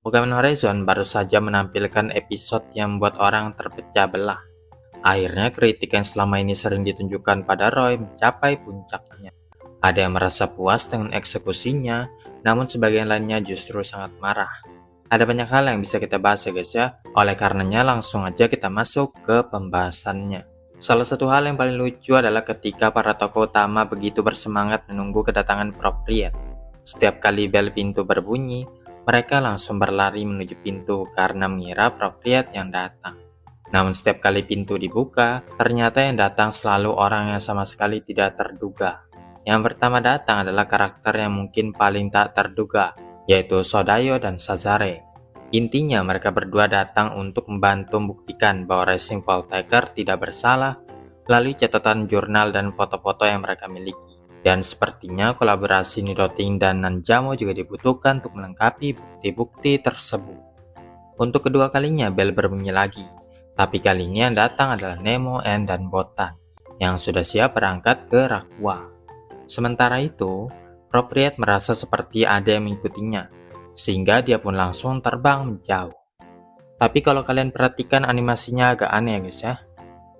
Pokemon Horizon baru saja menampilkan episode yang membuat orang terpecah belah. Akhirnya kritik yang selama ini sering ditunjukkan pada Roy mencapai puncaknya. Ada yang merasa puas dengan eksekusinya, namun sebagian lainnya justru sangat marah. Ada banyak hal yang bisa kita bahas ya guys ya, oleh karenanya langsung aja kita masuk ke pembahasannya. Salah satu hal yang paling lucu adalah ketika para tokoh utama begitu bersemangat menunggu kedatangan Propriet. Setiap kali bel pintu berbunyi, mereka langsung berlari menuju pintu karena mengira Propriet yang datang. Namun setiap kali pintu dibuka, ternyata yang datang selalu orang yang sama sekali tidak terduga. Yang pertama datang adalah karakter yang mungkin paling tak terduga, yaitu Sodayo dan Sazare. Intinya mereka berdua datang untuk membantu membuktikan bahwa Racing Voltaker tidak bersalah melalui catatan jurnal dan foto-foto yang mereka miliki. Dan sepertinya kolaborasi Nidoting dan Nanjamo juga dibutuhkan untuk melengkapi bukti-bukti tersebut. Untuk kedua kalinya bel berbunyi lagi, tapi kali ini yang datang adalah Nemo, N, dan Botan yang sudah siap berangkat ke Rakwa. Sementara itu, Propriet merasa seperti ada yang mengikutinya, sehingga dia pun langsung terbang menjauh. Tapi kalau kalian perhatikan animasinya agak aneh ya guys ya.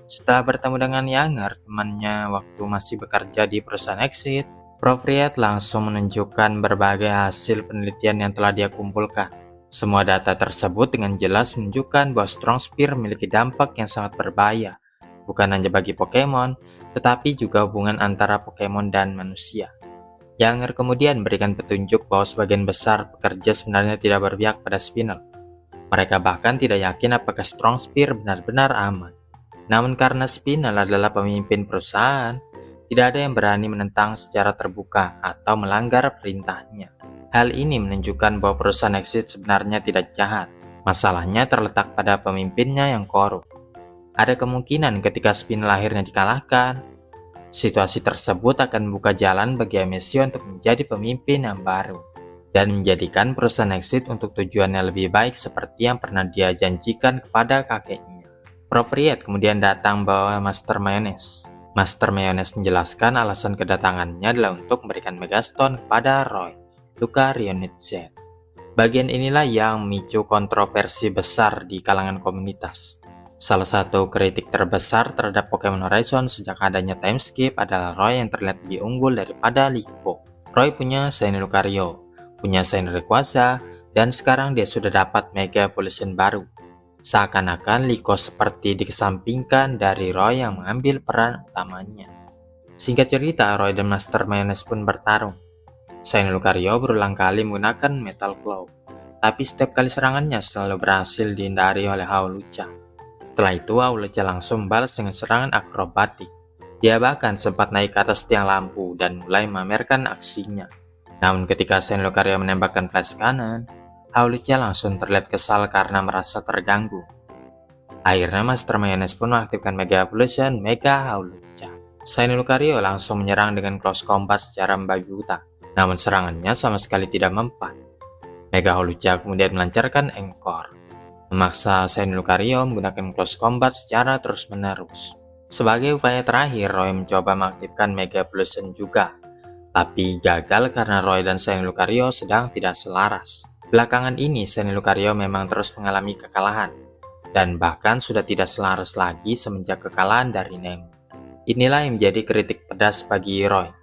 Setelah bertemu dengan Yanger, temannya waktu masih bekerja di perusahaan Exit, Propriet langsung menunjukkan berbagai hasil penelitian yang telah dia kumpulkan. Semua data tersebut dengan jelas menunjukkan bahwa Strong Spear memiliki dampak yang sangat berbahaya, bukan hanya bagi Pokemon, tetapi juga hubungan antara Pokemon dan manusia. Yanger kemudian memberikan petunjuk bahwa sebagian besar pekerja sebenarnya tidak berpihak pada Spinel. Mereka bahkan tidak yakin apakah Strong Spear benar-benar aman. Namun karena Spinel adalah pemimpin perusahaan, tidak ada yang berani menentang secara terbuka atau melanggar perintahnya. Hal ini menunjukkan bahwa perusahaan Exit sebenarnya tidak jahat. Masalahnya terletak pada pemimpinnya yang korup. Ada kemungkinan ketika Spinel akhirnya dikalahkan, situasi tersebut akan membuka jalan bagi Amisio untuk menjadi pemimpin yang baru dan menjadikan perusahaan Exit untuk tujuannya lebih baik seperti yang pernah dia janjikan kepada kakeknya. Propriet kemudian datang bawa Master Mayonnaise. Master Mayonnaise menjelaskan alasan kedatangannya adalah untuk memberikan Megastone kepada Roy, Lucario-Z. Bagian inilah yang memicu kontroversi besar di kalangan komunitas. Salah satu kritik terbesar terhadap Pokemon Horizon sejak adanya time skip adalah Roy yang terlihat lebih unggul daripada Liko. Roy punya Shiny Lucario, punya Shiny Rayquaza, dan sekarang dia sudah dapat Mega Evolution baru. Seakan-akan Liko seperti dikesampingkan dari Roy yang mengambil peran utamanya. Singkat cerita, Roy dan Master Mayonnaise pun bertarung. Shiny Lucario berulang kali menggunakan Metal Claw, tapi setiap kali serangannya selalu berhasil dihindari oleh Hawlucha. Setelah itu, Hawlucha langsung membalas dengan serangan akrobatik. Dia bahkan sempat naik ke atas tiang lampu dan mulai memamerkan aksinya. Namun ketika Shiny Lucario menembakkan flash cannon, Hawlucha langsung terlihat kesal karena merasa terganggu. Akhirnya Master Mayonnaise pun mengaktifkan Mega Evolution Mega Hawlucha. Shiny Lucario langsung menyerang dengan close combat secara membagi buta, namun serangannya sama sekali tidak mempan. Mega Hawlucha kemudian melancarkan Encore, memaksa Shiny Lucario menggunakan close combat secara terus-menerus. Sebagai upaya terakhir, Roy mencoba mengaktifkan Mega Evolution juga, tapi gagal karena Roy dan Shiny Lucario sedang tidak selaras. Belakangan ini, Shiny Lucario memang terus mengalami kekalahan, dan bahkan sudah tidak selaras lagi semenjak kekalahan dari Nemo. Inilah yang menjadi kritik pedas bagi Roy.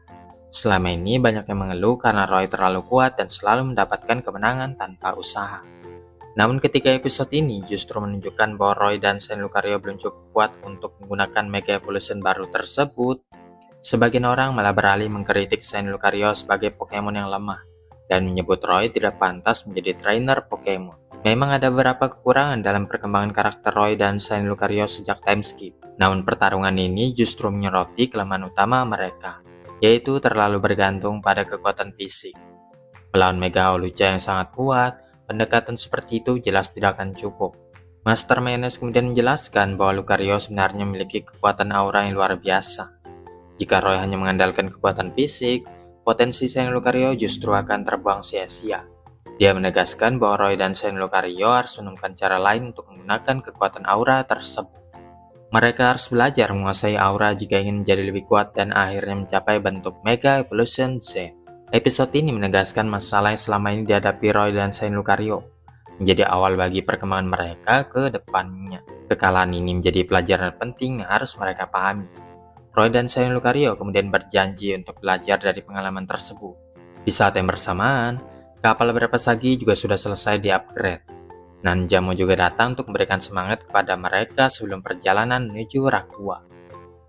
Selama ini banyak yang mengeluh karena Roy terlalu kuat dan selalu mendapatkan kemenangan tanpa usaha. Namun ketika episode ini justru menunjukkan bahwa Roy dan Shiny Lucario belum cukup kuat untuk menggunakan Mega Evolution baru tersebut, sebagian orang malah beralih mengkritik Shiny Lucario sebagai Pokemon yang lemah dan menyebut Roy tidak pantas menjadi trainer Pokemon. Memang ada beberapa kekurangan dalam perkembangan karakter Roy dan Shiny Lucario sejak time skip. Namun pertarungan ini justru menyoroti kelemahan utama mereka, yaitu terlalu bergantung pada kekuatan fisik. Melawan Mega Hawlucha yang sangat kuat, pendekatan seperti itu jelas tidak akan cukup. Master Mayonnaise kemudian menjelaskan bahwa Lucario sebenarnya memiliki kekuatan aura yang luar biasa. Jika Roy hanya mengandalkan kekuatan fisik, potensi Shiny Lucario justru akan terbuang sia-sia. Dia menegaskan bahwa Roy dan Shiny Lucario harus menemukan cara lain untuk menggunakan kekuatan aura tersebut. Mereka harus belajar menguasai aura jika ingin menjadi lebih kuat dan akhirnya mencapai bentuk Mega Evolution Z. Episode ini menegaskan masalah yang selama ini dihadapi Roy dan Shiny Lucario. menjadi awal bagi perkembangan mereka ke depannya. Kekalahan ini menjadi pelajaran penting yang harus mereka pahami. Roy dan Shane Lucario kemudian berjanji untuk belajar dari pengalaman tersebut. Di saat yang bersamaan, kapal Berpasagi juga sudah selesai di-upgrade. Nanjamo juga datang untuk memberikan semangat kepada mereka sebelum perjalanan menuju Rakua.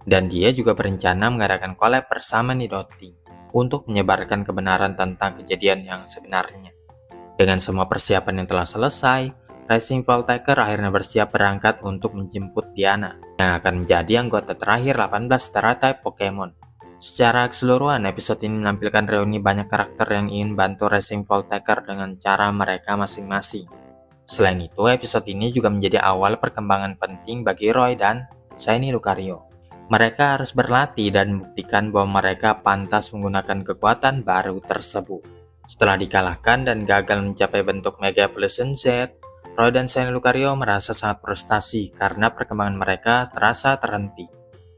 Dan dia juga berencana mengadakan collab bersama Nidoti untuk menyebarkan kebenaran tentang kejadian yang sebenarnya. Dengan semua persiapan yang telah selesai, Racing Voltaker akhirnya bersiap berangkat untuk menjemput Diana yang akan menjadi anggota terakhir 18 Terra-type Pokemon. Secara keseluruhan, episode ini menampilkan reuni banyak karakter yang ingin bantu Racing Voltaker dengan cara mereka masing-masing. Selain itu, episode ini juga menjadi awal perkembangan penting bagi Roy dan Shiny Lucario. Mereka harus berlatih dan membuktikan bahwa mereka pantas menggunakan kekuatan baru tersebut. Setelah dikalahkan dan gagal mencapai bentuk Mega Evolution Z, Roy dan Shiny Lucario merasa sangat frustasi karena perkembangan mereka terasa terhenti.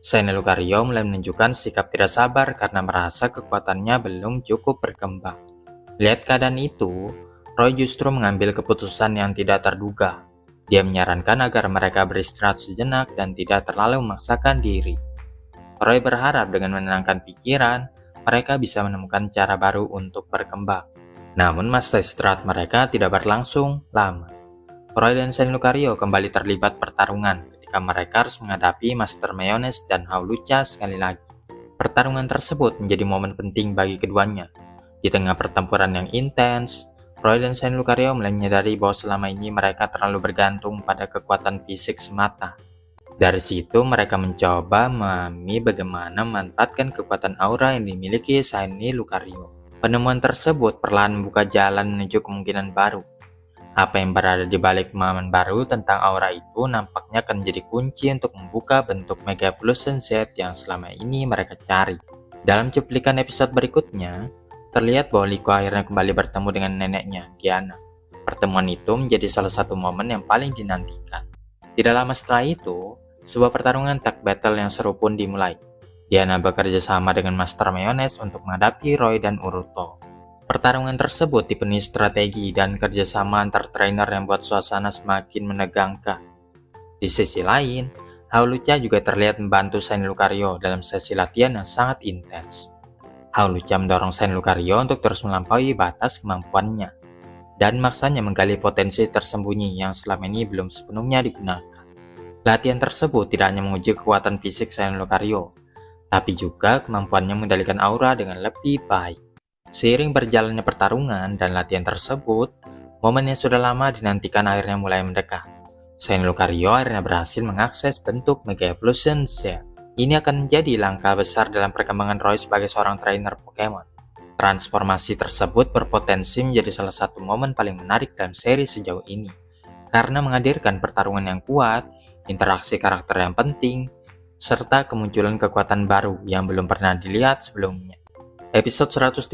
Shiny Lucario mulai menunjukkan sikap tidak sabar karena merasa kekuatannya belum cukup berkembang. Lihat keadaan itu, Roy justru mengambil keputusan yang tidak terduga. Dia menyarankan agar mereka beristirahat sejenak dan tidak terlalu memaksakan diri. Roy berharap dengan menenangkan pikiran, mereka bisa menemukan cara baru untuk berkembang. Namun masa istirahat mereka tidak berlangsung lama. Roy dan Shiny Lucario kembali terlibat pertarungan ketika mereka harus menghadapi Master Mayonnaise dan Hawlucha sekali lagi. Pertarungan tersebut menjadi momen penting bagi keduanya. Di tengah pertempuran yang intens, Roy dan Shiny Lucario mulai menyadari bahwa selama ini mereka terlalu bergantung pada kekuatan fisik semata. Dari situ mereka mencoba memahami bagaimana memanfaatkan kekuatan aura yang dimiliki Shiny Lucario. Penemuan tersebut perlahan membuka jalan menuju kemungkinan baru. Apa yang berada di balik pemahaman baru tentang aura itu nampaknya akan menjadi kunci untuk membuka bentuk Mega Evolution Z yang selama ini mereka cari. Dalam cuplikan episode berikutnya, terlihat bahwa Liko akhirnya kembali bertemu dengan neneknya, Diana. Pertemuan itu menjadi salah satu momen yang paling dinantikan. Tidak lama setelah itu, sebuah pertarungan tag battle yang seru pun dimulai. Diana bekerja sama dengan Master Mayonnaise untuk menghadapi Roy dan Uruto. Pertarungan tersebut dipenuhi strategi dan kerjasama antar trainer yang membuat suasana semakin menegangkan. Di sisi lain, Hawlucha juga terlihat membantu Shiny Lucario dalam sesi latihan yang sangat intens. Hawlucha mendorong Shiny Lucario untuk terus melampaui batas kemampuannya dan maksanya menggali potensi tersembunyi yang selama ini belum sepenuhnya digunakan. Latihan tersebut tidak hanya menguji kekuatan fisik Shiny Lucario, tapi juga kemampuannya mengendalikan aura dengan lebih baik. Seiring berjalannya pertarungan dan latihan tersebut, momen yang sudah lama dinantikan akhirnya mulai mendekat. Shiny Lucario akhirnya berhasil mengakses bentuk Mega Evolution Z. Ini akan menjadi langkah besar dalam perkembangan Roy sebagai seorang trainer Pokemon. Transformasi tersebut berpotensi menjadi salah satu momen paling menarik dalam seri sejauh ini, karena menghadirkan pertarungan yang kuat, interaksi karakter yang penting, serta kemunculan kekuatan baru yang belum pernah dilihat sebelumnya. Episode 132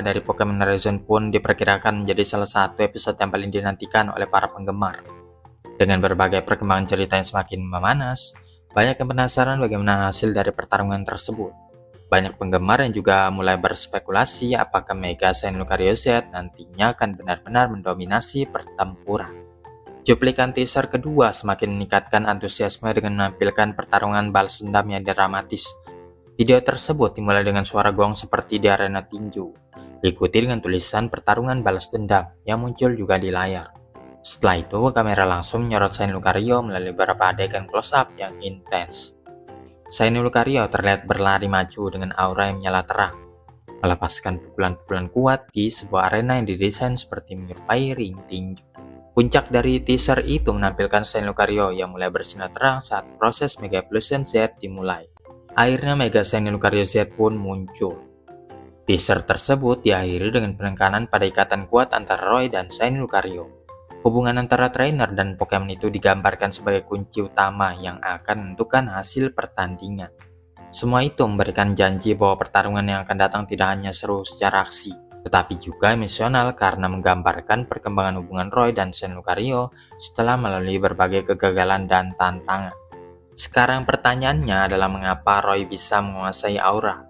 dari Pokemon Horizon pun diperkirakan menjadi salah satu episode yang paling dinantikan oleh para penggemar. Dengan berbagai perkembangan cerita yang semakin memanas, banyak yang penasaran bagaimana hasil dari pertarungan tersebut. Banyak penggemar yang juga mulai berspekulasi apakah Mega Shiny Lucario Z nantinya akan benar-benar mendominasi pertempuran. Cuplikan teaser kedua semakin meningkatkan antusiasme dengan menampilkan pertarungan balas dendam yang dramatis. Video tersebut dimulai dengan suara gong seperti di arena tinju, diikuti dengan tulisan pertarungan balas dendam yang muncul juga di layar. Setelah itu, kamera langsung menyorot Shiny Lucario melalui beberapa adegan close-up yang intens. Shiny Lucario terlihat berlari maju dengan aura yang menyala terang, melepaskan pukulan-pukulan kuat di sebuah arena yang didesain seperti menyerupai ring tinju. Puncak dari teaser itu menampilkan Shiny Lucario yang mulai bersinar terang saat proses Mega Evolution Z dimulai. Akhirnya Mega Shiny Lucario Z pun muncul. Teaser tersebut diakhiri dengan penekanan pada ikatan kuat antara Roy dan Shiny Lucario. Hubungan antara trainer dan Pokemon itu digambarkan sebagai kunci utama yang akan menentukan hasil pertandingan. Semua itu memberikan janji bahwa pertarungan yang akan datang tidak hanya seru secara aksi, tetapi juga emosional karena menggambarkan perkembangan hubungan Roy dan Shiny Lucario setelah melalui berbagai kegagalan dan tantangan. Sekarang pertanyaannya adalah mengapa Roy bisa menguasai aura?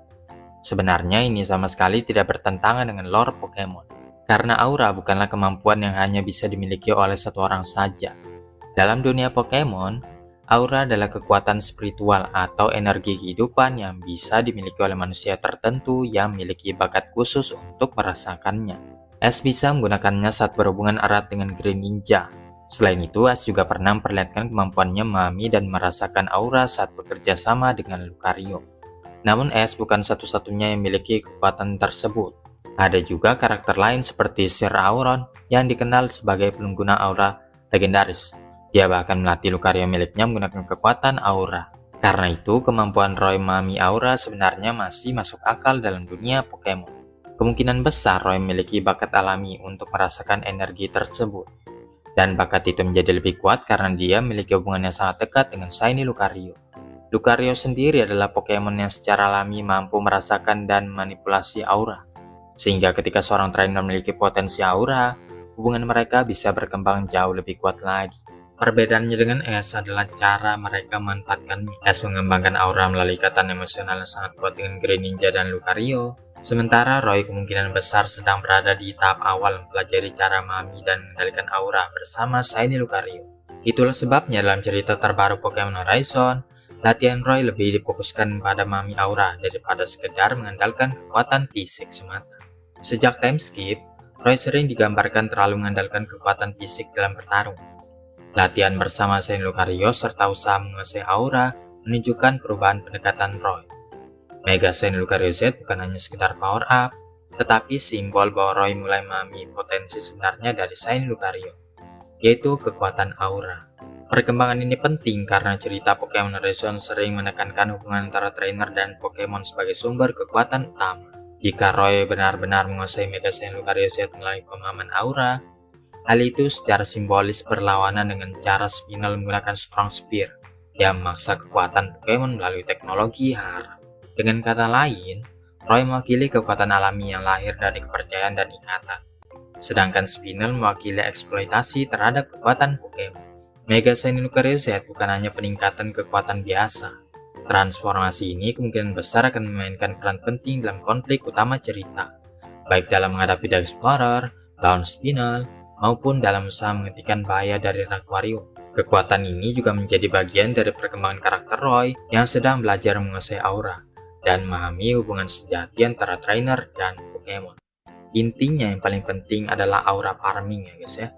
Sebenarnya ini sama sekali tidak bertentangan dengan lore Pokemon. Karena aura bukanlah kemampuan yang hanya bisa dimiliki oleh satu orang saja. Dalam dunia Pokemon, aura adalah kekuatan spiritual atau energi kehidupan yang bisa dimiliki oleh manusia tertentu yang memiliki bakat khusus untuk merasakannya. Ash bisa menggunakannya saat berhubungan erat dengan Greninja. Selain itu, Ash juga pernah memperlihatkan kemampuannya memahami dan merasakan aura saat bekerja sama dengan Lucario. Namun Ash bukan satu-satunya yang memiliki kekuatan tersebut. Ada juga karakter lain seperti Sir Auron yang dikenal sebagai pengguna aura legendaris. Dia bahkan melatih Lucario miliknya menggunakan kekuatan aura. Karena itu, kemampuan Roy memahami aura sebenarnya masih masuk akal dalam dunia Pokemon. Kemungkinan besar Roy memiliki bakat alami untuk merasakan energi tersebut. Dan bakat itu menjadi lebih kuat karena dia memiliki hubungan yang sangat dekat dengan Shiny Lucario. Lucario sendiri adalah Pokemon yang secara alami mampu merasakan dan manipulasi aura. Sehingga ketika seorang trainer memiliki potensi aura, hubungan mereka bisa berkembang jauh lebih kuat lagi. Perbedaannya dengan Ash adalah cara mereka memanfaatkannya. Ash mengembangkan aura melalui ikatan emosional yang sangat kuat dengan Greninja dan Lucario. Sementara Roy kemungkinan besar sedang berada di tahap awal mempelajari cara memahami dan mengendalikan aura bersama Shiny Lucario. Itulah sebabnya dalam cerita terbaru Pokemon Horizon, latihan Roy lebih difokuskan pada memahami aura daripada sekedar mengandalkan kekuatan fisik semata. Sejak time skip, Roy sering digambarkan terlalu mengandalkan kekuatan fisik dalam bertarung. Latihan bersama Shiny Lucario serta usaha menguasai aura menunjukkan perubahan pendekatan Roy. Mega Shiny Lucario Z bukan hanya sekedar power up, tetapi simbol bahwa Roy mulai memahami potensi sebenarnya dari Shiny Lucario, yaitu kekuatan aura. Perkembangan ini penting karena cerita Pokemon Horizon sering menekankan hubungan antara trainer dan Pokemon sebagai sumber kekuatan utama. Jika Roy benar-benar menguasai Mega Shiny Lucario Z melalui pemahaman aura, hal itu secara simbolis berlawanan dengan cara Spinel menggunakan Strong Spear yang memaksa kekuatan Pokemon melalui teknologi harap. Dengan kata lain, Roy mewakili kekuatan alami yang lahir dari kepercayaan dan ingatan, sedangkan Spinel mewakili eksploitasi terhadap kekuatan Pokemon. Mega Shiny Lucario Z bukan hanya peningkatan kekuatan biasa. Transformasi ini kemungkinan besar akan memainkan peran penting dalam konflik utama cerita, baik dalam menghadapi The Explorer, lawan Spinel, maupun dalam usaha menghentikan bahaya dari Rakwario. Kekuatan ini juga menjadi bagian dari perkembangan karakter Roy yang sedang belajar menguasai aura dan memahami hubungan sejati antara trainer dan Pokemon. Intinya yang paling penting adalah aura farming ya guys ya.